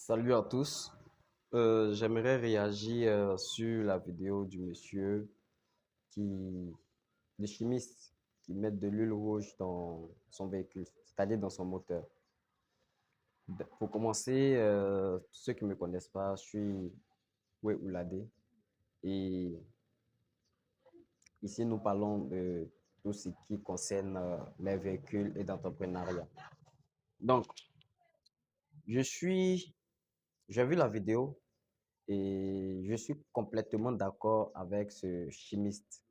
Salut à tous. J'aimerais réagir sur la vidéo du monsieur qui, le chimiste qui met de l'huile rouge dans son véhicule, c'est-à-dire dans son moteur. Pour commencer, ceux qui ne me connaissent pas, je suis Oué Ouladé et ici nous parlons de tout ce qui concerne les véhicules et d'entrepreneuriat. Donc, je suis, j'ai vu la vidéo et je suis complètement d'accord avec ce chimiste.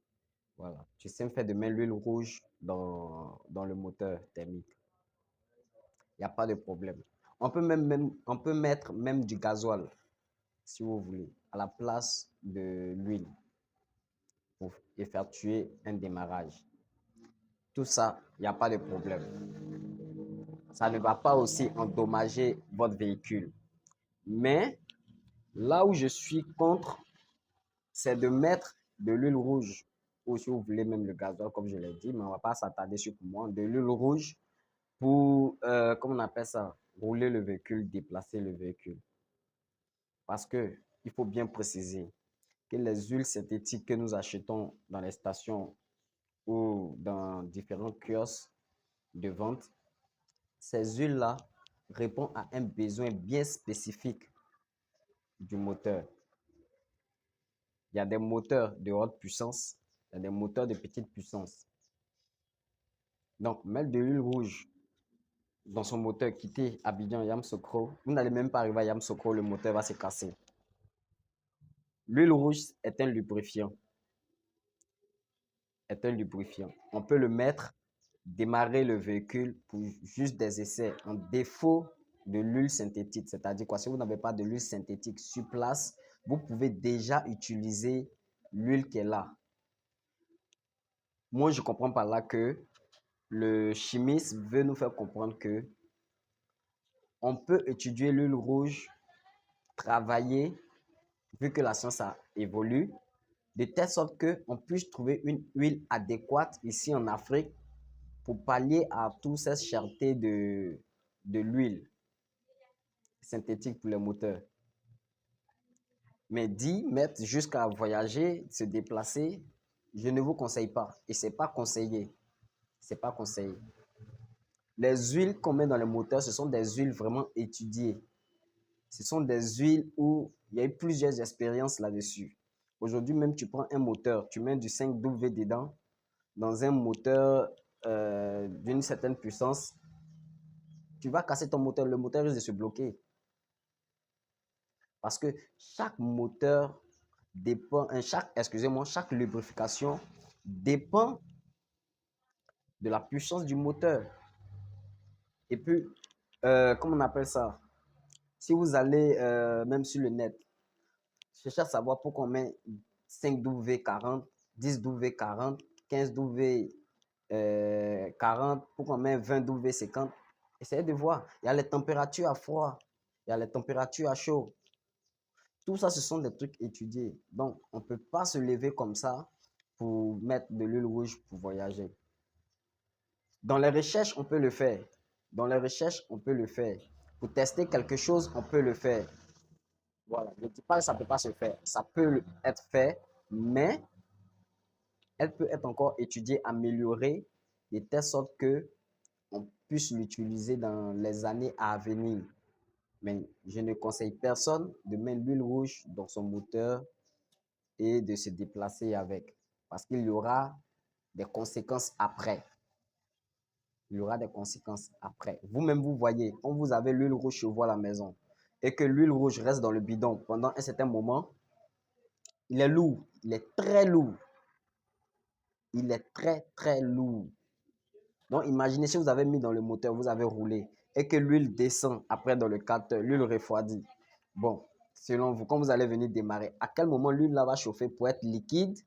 Voilà. Tu sais me faire de mettre l'huile rouge dans le moteur thermique. Il n'y a pas de problème. On peut mettre même du gasoil, si vous voulez, à la place de l'huile pour effectuer un démarrage. Tout ça, il n'y a pas de problème. Ça ne va pas aussi endommager votre véhicule. Mais là où je suis contre, c'est de mettre de l'huile rouge, ou si vous voulez même le gasoil, comme je l'ai dit, mais on ne va pas s'attarder sur moi, de l'huile rouge pour, comment on appelle ça, rouler le véhicule, déplacer le véhicule. Parce que il faut bien préciser que les huiles synthétiques que nous achetons dans les stations ou dans différents kiosques de vente, ces huiles-là répondent à un besoin bien spécifique du moteur. Il y a des moteurs de haute puissance, il y a des moteurs de petite puissance. Donc, mettre de l'huile rouge dans son moteur, quitter Abidjan, Yamoussoukro, vous n'allez même pas arriver à Yamoussoukro, le moteur va se casser. L'huile rouge est un lubrifiant. On peut le mettre, démarrer le véhicule pour juste des essais. En défaut de l'huile synthétique, c'est-à-dire quoi, si vous n'avez pas de l'huile synthétique sur place, vous pouvez déjà utiliser l'huile qui est là. Moi, je comprends par là que le chimiste veut nous faire comprendre que on peut étudier l'huile rouge, travailler, vu que la science a évolué, de telle sorte qu'on puisse trouver une huile adéquate ici en Afrique pour pallier à toute cette cherté de l'huile synthétique pour les moteurs. Mais d'y mettre jusqu'à voyager, se déplacer, je ne vous conseille pas. Et ce n'est pas conseillé. C'est pas conseillé. Les huiles qu'on met dans les moteurs, ce sont des huiles vraiment étudiées. Ce sont des huiles où il y a eu plusieurs expériences là-dessus. Aujourd'hui, même tu prends un moteur, tu mets du 5W dedans, dans un moteur d'une certaine puissance, tu vas casser ton moteur, le moteur risque de se bloquer. Parce que chaque moteur dépend, chaque lubrification dépend de la puissance du moteur. Et puis, comment on appelle ça? Si vous allez même sur le net, cherchez à savoir pourquoi on met 5W40, 10W40, 15W40, pourquoi on met 20W50. Essayez de voir. Il y a les températures à froid, il y a les températures à chaud. Tout ça, ce sont des trucs étudiés. Donc, on ne peut pas se lever comme ça pour mettre de l'huile rouge pour voyager. Dans les recherches, on peut le faire. Dans les recherches, on peut le faire. Pour tester quelque chose, on peut le faire. Voilà. Je ne dis pas que ça ne peut pas se faire. Ça peut être fait, mais elle peut être encore étudiée, améliorée, de telle sorte que on puisse l'utiliser dans les années à venir. Mais je ne conseille personne de mettre l'huile rouge dans son moteur et de se déplacer avec. Parce qu'il y aura des conséquences après. Il y aura des conséquences après. Vous-même, vous voyez, quand vous avez l'huile rouge chez vous à la maison et que l'huile rouge reste dans le bidon pendant un certain moment, il est lourd. Il est très lourd. Il est très, très lourd. Donc, imaginez si vous avez mis dans le moteur, vous avez roulé et que l'huile descend après dans le capteur, l'huile refroidit. Bon, selon vous, quand vous allez venir démarrer, à quel moment l'huile là va chauffer pour être liquide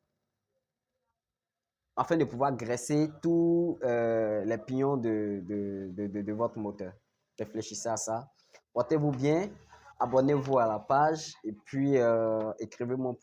afin de pouvoir graisser tous les pignons de votre moteur. Réfléchissez à ça. Portez-vous bien, abonnez-vous à la page et puis écrivez-moi pour